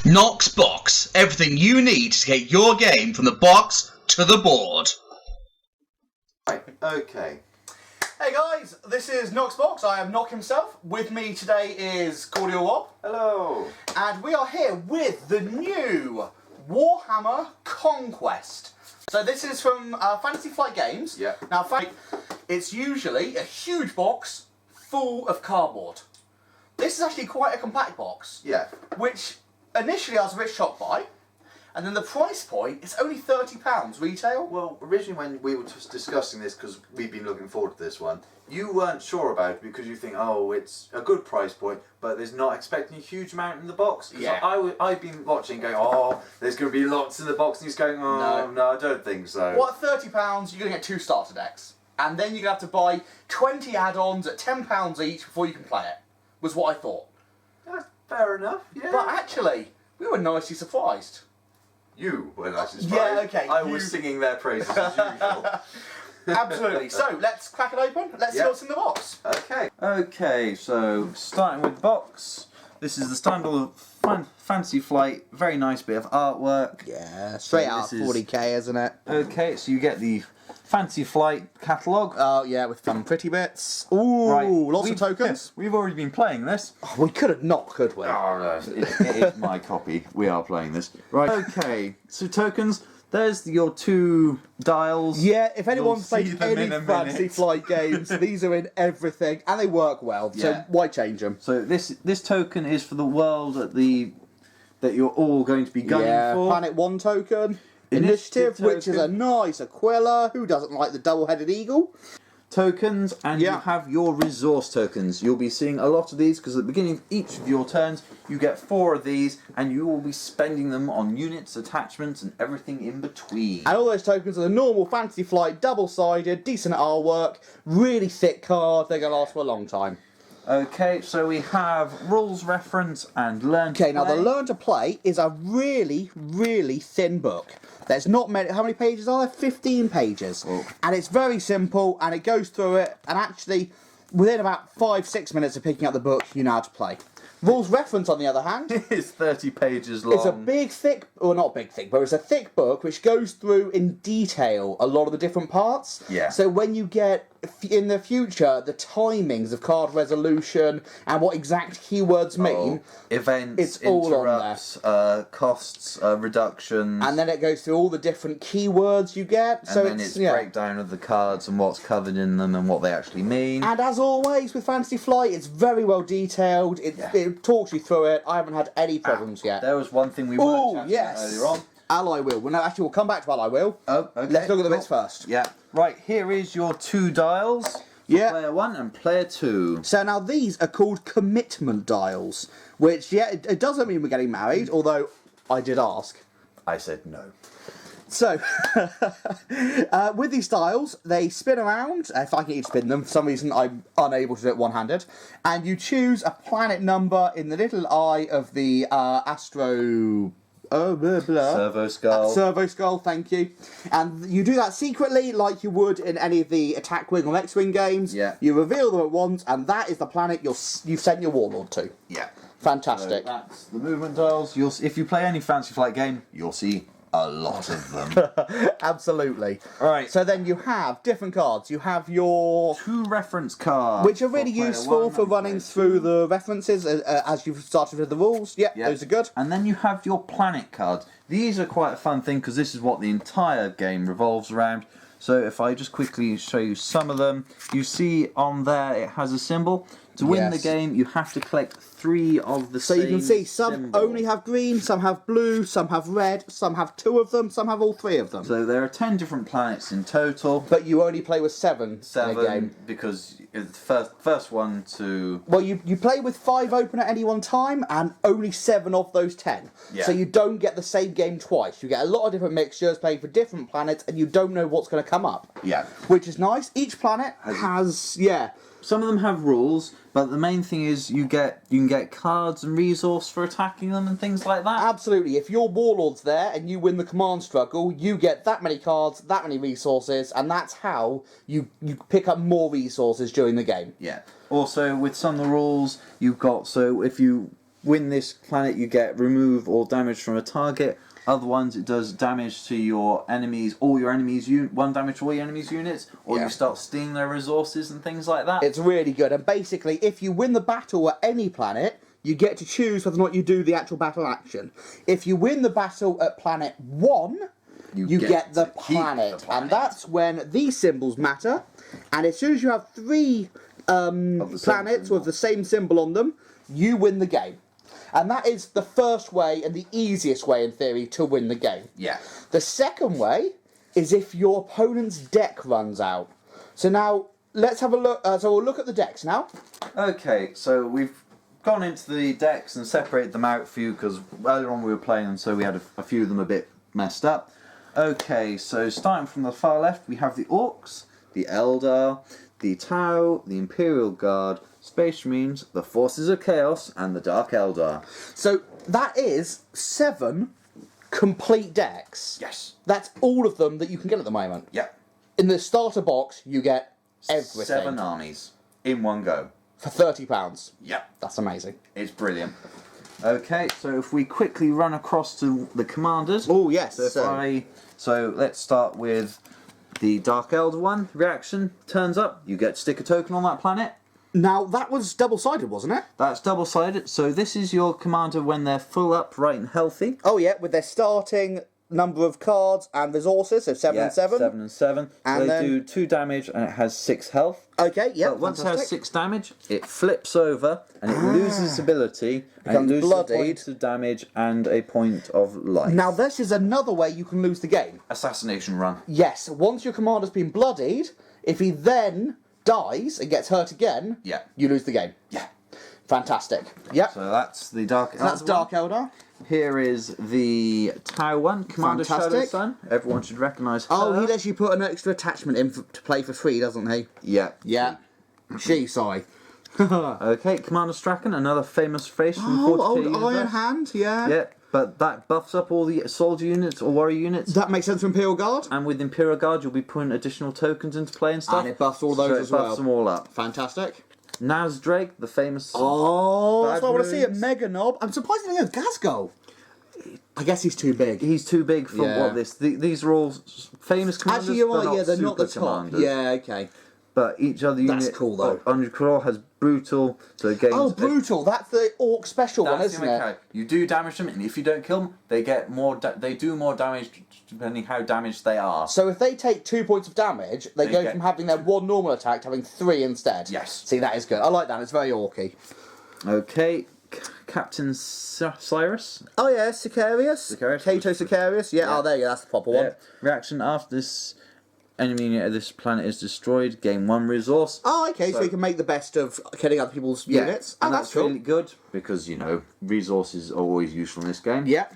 Nox Box, everything you need to take your game from the box to the board. Right, okay. Hey guys, this is Nox Box. I am Nock himself. With me today is Cordial Rob. Hello. And we are here with the new Warhammer Conquest. So this is from Fantasy Flight Games. Yeah. Now, it's usually a huge box full of cardboard. This is actually quite a compact box. Yeah. Which initially I was a bit shocked by. And then the price point is only £30 retail. Well, originally when we were just discussing this, because we've been looking forward to this one, you weren't sure about it because you think, oh, it's a good price point, but there's not expecting a huge amount in the box. Yeah. I've been watching going, oh, there's going to be lots in the box, and he's going, oh, no, I don't think so. Well, at £30, you're going to get 2 starter decks. And then you're going to have to buy 20 add-ons at £10 each before you can play it, was what I thought. Fair enough, yeah. But actually, we were nicely surprised. You were nicely surprised. Yeah, okay. I was singing their praises as usual. Absolutely. So, let's crack it open. Let's see what's in the box. Okay. Okay, so starting with the box. This is the standard Fantasy Flight. Very nice bit of artwork. Yeah, straight out of 40k, isn't it? Okay, so you get the Fantasy Flight catalogue. Oh, yeah, with some pretty bits. Ooh, Right. lots of tokens. We've already been playing this. Oh, we could have not, could we? Oh no, it is my copy. We are playing this. Right. Okay, so tokens. There's your 2 dials. Yeah, if anyone's You'll see played them any in a Fantasy minute. Flight games, these are in everything, and they work well, so Yeah. why change them? So this token is for the world that you're all going to be gunning for. Planet 1 token. Initiative Which is a token. nice Aquila. Who doesn't like the double-headed eagle? Tokens, and Yeah. you have your resource tokens. You'll be seeing a lot of these because at the beginning of each of your turns you get 4 of these and you will be spending them on units, attachments and everything in between. And all those tokens are the normal Fantasy Flight, double-sided, decent artwork, really thick card. They're going to last for a long time. Okay, so we have rules reference and learn to Okay, now the play. Learn to Play is a really, really thin book. There's not many. How many pages are there? 15 pages. Oh. And it's very simple, and it goes through it, and actually, within about 5-6 minutes of picking up the book, you know how to play. Rules reference, on the other hand, It's 30 pages long. it's a big, thick, or not big, thick, but it's a thick book which goes through in detail a lot of the different parts. Yeah. So when you get, in the future, the timings of card resolution and what exact keywords mean, events, it's all on there. interrupts, costs, reductions, and then it goes through all the different keywords you get. and So then it's breakdown of the cards and what's covered in them and what they actually mean. And as always with Fantasy Flight, it's very well detailed. It talks you through it. I haven't had any problems yet. There was one thing we were Oh chatting yes, about earlier on. Alloy Wheel. Well, no, actually, we'll come back to Alloy Wheel. Oh, okay. Let's look at the bits cool. first. Yeah. Right, here is your 2 dials. For Yeah. Player 1 and player 2. So now these are called commitment dials, which, yeah, it doesn't mean we're getting married, although I did ask. I said no. So, with these dials, they spin around. If I can even spin them, for some reason I'm unable to do it one-handed. And you choose a planet number in the little eye of the Astro... Servo skull. Servo skull, thank you. And you do that secretly, like you would in any of the Attack Wing or X-Wing games. Yeah. You reveal them at once, and that is the planet you've sent your Warlord to. Yeah. Fantastic. So that's the movement dials. If you play any Fantasy Flight game, you'll see a lot of them. Absolutely. Right. So then you have different cards. You have your... 2 reference cards. Which are really for player useful 1 for and running player through 2. the references as you've started with the rules. Yep, Yep. those are good. And then you have your planet cards. These are quite a fun thing because this is what the entire game revolves around. So if I just quickly show you some of them, you see on there it has a symbol. To win the Yes. game, you have to collect 3 of the So same you can see some symbol. only have green, some have blue, some have red, some have 2 of them, some have all 3 of them. So there are 10 different planets in total. But you only play with 7 in a 7 game. because it's the first one to... Well, you play with 5 open at any one time, and only 7 of those 10. Yeah. So you don't get the same game twice. You get a lot of different mixtures playing for different planets, and you don't know what's going to come up. Yeah. Which is nice. Each planet has yeah. Some of them have rules, but the main thing is you can get cards and resource for attacking them and things like that. Absolutely. If your Warlord's there and you win the command struggle, you get that many cards, that many resources, and that's how you pick up more resources during the game. Yeah. Also, with some of the rules, you've got, so if you win this planet, you get remove all damage from a target. Other ones, it does damage to your enemies, all your enemies, one damage to all your enemies' units, or Yeah. you start stealing their resources and things like that. It's really good. And basically, if you win the battle at any planet, you get to choose whether or not you do the actual battle action. If you win the battle at planet 1, you get the to keep planet. the planet. And that's when these symbols matter. And as soon as you have 3 the same planets symbol. with the same symbol on them, you win the game. And that is the first way and the easiest way, in theory, to win the game. Yeah. The second way is if your opponent's deck runs out. So now, let's have a look. So we'll look at the decks now. Okay, so we've gone into the decks and separated them out for you because earlier on we were playing them, so we had a few of them a bit messed up. Okay, so starting from the far left, we have the Orcs, the Eldar, the Tau, the Imperial Guard, Space Marines, the Forces of Chaos, and the Dark Eldar. So that is 7 complete decks. Yes. That's all of them that you can get at the moment. Yep. In the starter box, you get everything 7 armies in one go. for £30. Yep. That's amazing. It's brilliant. Okay, so if we quickly run across to the commanders. Oh yes. So let's start with the Dark Elder one. Reaction turns up, you get to stick a token on that planet. Now that was double-sided, wasn't it? That's double-sided. So this is your commander when they're full up, right and healthy. Oh yeah, with their starting number of cards and resources, so 7 and 7. 7 and 7. And So they then- do 2 damage and it has 6 health. Okay, yeah. But once it has fantastic. 6 damage, it flips over and it loses its ability and it Becomes loses bloodied. a point of damage and a point of life. Now this is another way you can lose the game. Assassination run. Yes, once your commander's been bloodied, if he then dies and gets hurt again, Yeah. you lose the game. Yeah. Fantastic. Yep. So that's the Dark Elder. That's Dark Eldar. Here is the Tau one, Commander Shadow Fantastic. Sun. Everyone should recognise her. Oh, he lets you put an extra attachment in to play for free, doesn't he? Yeah. Yeah. She, sorry. Okay, Commander Strachan, another famous face from Oh, 40k old universe. Iron Hand, yeah. Yeah, but that buffs up all the soldier units or warrior units. That makes sense for Imperial Guard. And with Imperial Guard, you'll be putting additional tokens into play and stuff. And it buffs all those so as it buffs well. them all up. Fantastic. Naz Drake, the famous. Oh, that's Bad what I want to see. A moves. Mega Knob. I'm surprised they don't go Gasgo. I guess he's too big. He's too big for Yeah. what this. These are all famous commanders. Actually, you're right. but Yeah, they're not the super top. commanders. Yeah, okay. But each other unit. That's cool, though. On your crawl has brutal. So it gains. Oh, Brutal. That's the Orc special one, That's isn't the it? mechanic. You do damage them, and if you don't kill them, they get more. They do more damage depending how damaged they are. So if they take 2 points of damage, they go get- from having their 1 normal attack to having 3 instead. Yes. See, that is good. I like that. It's very orky. Okay, Captain Cyrus. Oh yeah, Sicarius. Sicarius. Kato Sicarius. Yeah. Yeah. Oh, there you go. That's the proper one. Yeah. Reaction after this enemy unit of this planet is destroyed, gain 1 resource. Oh, okay. So, So- you can make the best of killing other people's units. Oh, and that's cool. really good because resources are always useful in this game. Yeah.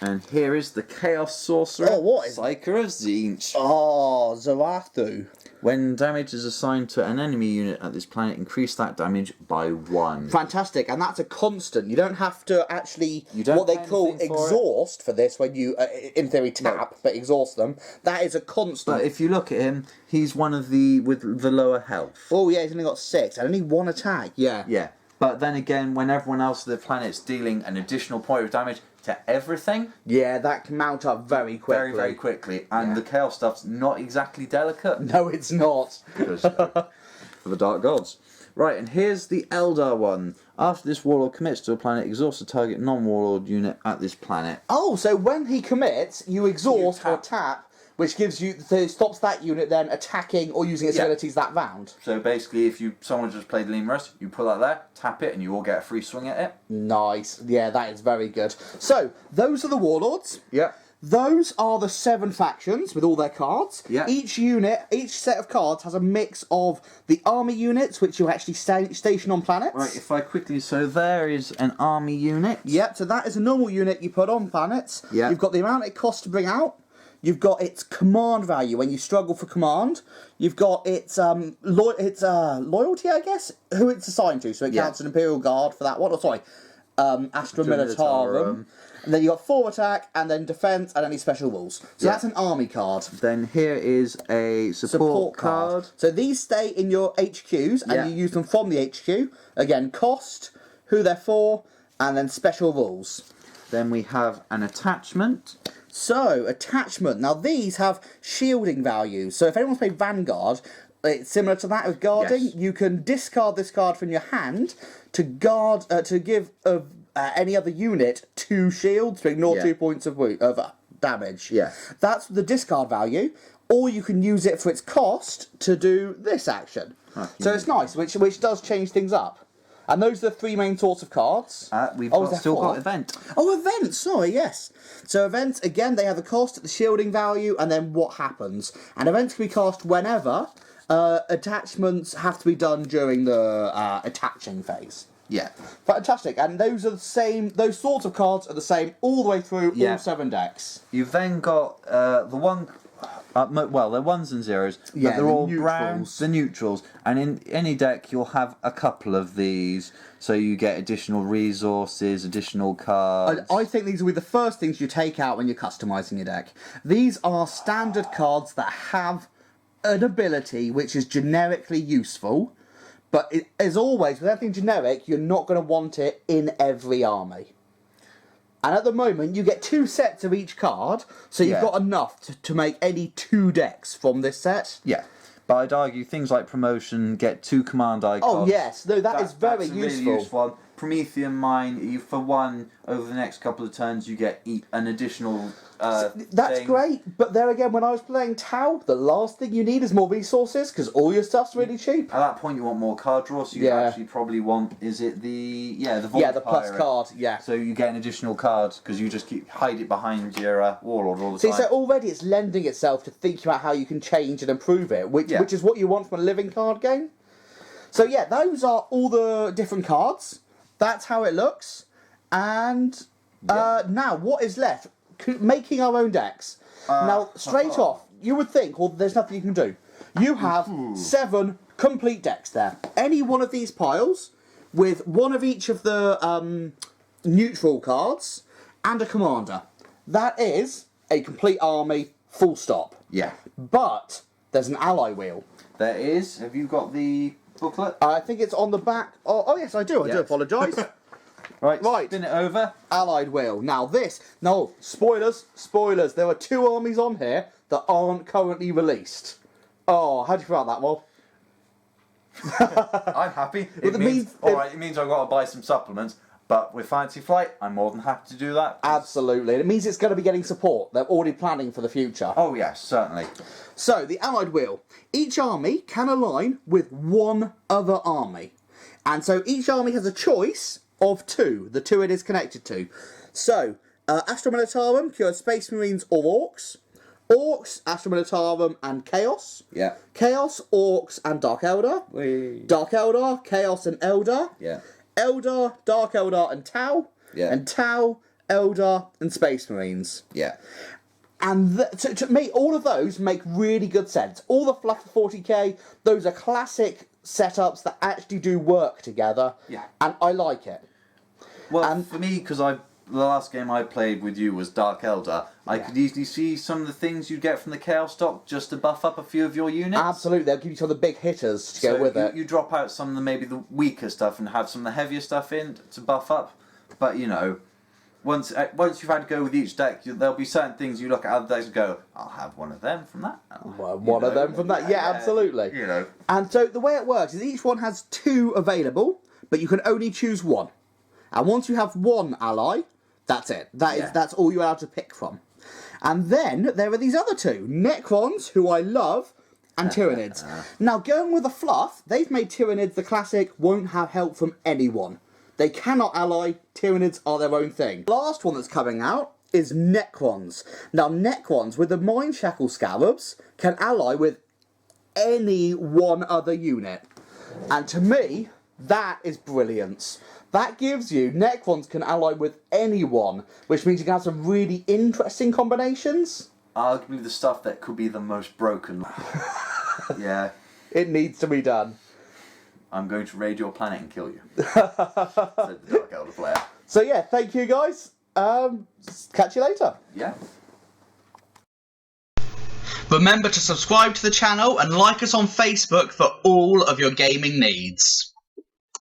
And here is the Chaos Sorcerer. Oh, what is- Psyker of Zinch. Oh, Zarathu. When damage is assigned to an enemy unit at this planet, increase that damage by 1. Fantastic, and that's a constant. You don't have to actually You don't what they pay call anything for it. exhaust for this when you, in theory, tap but exhaust them. That is a constant. But if you look at him, he's one of the with the lower health. Oh yeah, he's only got 6 and only 1 attack. Yeah. Yeah. But then again, when everyone else on the planet's dealing an additional point of damage to everything, Yeah, that can mount up very quickly. very, very quickly. And Yeah. the Chaos stuff's not exactly delicate. No, it's not. Because, for the Dark Gods. Right, and here's the Eldar one. After this Warlord commits to a planet, exhaust a target non-Warlord unit at this planet. Oh, so when he commits, you exhaust or tap, which gives you stops that unit then attacking or using its Yeah. abilities that round. So basically, if someone just played Lemurus, you pull that there, tap it, and you all get a free swing at it. Nice. Yeah, that is very good. So those are the Warlords. Yeah. Those are the 7 factions with all their cards. Yeah. Each unit, each set of cards has a mix of the army units, which you actually station on planets. Right, if I quickly... So there is an army unit. Yep, so that is a normal unit you put on planets. Yeah. You've got the amount it costs to bring out. You've got its command value when you struggle for command. You've got its loyalty, I guess, who it's assigned to. So it Yeah. counts an Imperial Guard for that one. Oh, sorry, Astra Militarum. Militarum. And then you got 4 attack, and then defense, and any special rules. So Yeah. that's an army card. Then here is a support card. So these stay in your HQs, and Yeah. you use them from the HQ. Again, cost, who they're for, And then special rules. Then we have an attachment. So, attachment. Now, these have shielding values. So, if anyone's played Vanguard, it's similar to that with guarding. Yes. You can discard this card from your hand to guard, to give any other unit 2 shields to ignore 2 points of damage. Yeah. That's the discard value. Or you can use it for its cost to do this action. So it's nice, which does change things up. And those are the 3 main sorts of cards. We've is there still 4? got event. Oh, events, sorry, yes. So events, again, they have the cost, the shielding value, and then what happens. And events can be cast whenever. Attachments have to be done during the attaching phase. Yeah. Fantastic, and those are the same, those sorts of cards are the same all the way through all 7 decks. You've then got the one... well, they're 1s and 0s, but Yeah, they're the all neutrals. brown, the neutrals. And in any deck, you'll have a couple of these, so you get additional resources, additional cards. I think these will be the first things you take out when you're customising your deck. These are standard cards that have an ability which is generically useful, but as always, with anything generic, you're not going to want it in every army. And at the moment, you get 2 sets of each card, so you've got enough to make any 2 decks from this set. Yeah, but I'd argue things like promotion get 2 command icons. Oh yes, no, that's very that's a useful. Really useful one. Promethean Mine, for 1 over the next couple of turns, you get an additional. That's thing. great, but there again, when I was playing Tau, the last thing you need is more resources because all your stuff's really cheap. At that point, you want more card draw, so you actually probably want. Is it the Vault The plus Pirate. card, yeah. So you get an additional card because you just hide it behind your Warlord all the See, time. so already it's lending itself to thinking about how you can change and improve it, which is what you want from a living card game. So yeah, those are all the different cards. That's how it looks. And now, what is left? Making our own decks. Now, straight off, you would think, well, there's nothing you can do. You have 7 complete decks there. Any one of these piles with one of each of the neutral cards and a commander. That is a complete army, full stop. Yeah. But there's an ally wheel. There is. Have you got the booklet? I think it's on the back. Oh yes, I do. I do apologise. Right. Right. Spin it over. Allied wheel. Now this. No, spoilers. There are 2 armies on here that aren't currently released. Oh, how do you feel about that, Will? I'm happy. Well, It means alright. It means I've got to buy some supplements. But with Fancy Flight, I'm more than happy to do that. Absolutely. It means it's going to be getting support. They're already planning for the future. Oh yes, certainly. So, the Allied wheel. Each army can align with 1 other army. And so each army has a choice of 2, the 2 it is connected to. So, Astra Militarum, cures Space Marines or Orcs. Orcs, Astra Militarum and Chaos. Yeah. Chaos, Orcs and Dark Eldar. Dark Eldar, Chaos and Eldar. Yeah. Eldar, Dark Eldar and Tau. Yeah. And Tau, Eldar and Space Marines. Yeah. And to me, all of those make really good sense. All the fluff for 40k, those are classic setups that actually do work together. Yeah. And I like it. Well, for me, because the last game I played with you was Dark Eldar, I could easily see some of the things you'd get from the Chaos stock just to buff up a few of your units. Absolutely, they'll give you some of the big hitters to go with it. You drop out some of maybe the weaker stuff and have some of the heavier stuff in to buff up. But, once you've had to go with each deck, there'll be certain things you look at other decks and go, I'll have one of them from that. One of them from that, yeah, absolutely. And so the way it works is each one has 2 available, but you can only choose 1. And once you have 1 ally, that's it. That's all you're allowed to pick from. And then there are these other 2, Necrons, who I love, and Tyranids. Now, going with the fluff, they've made Tyranids the classic, won't have help from anyone. They cannot ally, Tyranids are their own thing. The last one that's coming out is Necrons. Now, Necrons, with the Mind Shackle Scarabs, can ally with any one other unit. And to me, that is brilliance. That gives you, Necrons can ally with anyone, which means you can have some really interesting combinations. Arguably the stuff that could be the most broken. Yeah. It needs to be done. I'm going to raid your planet and kill you. Said the Dark Elder player. So yeah, thank you guys. Catch you later. Yeah. Remember to subscribe to the channel and like us on Facebook for all of your gaming needs.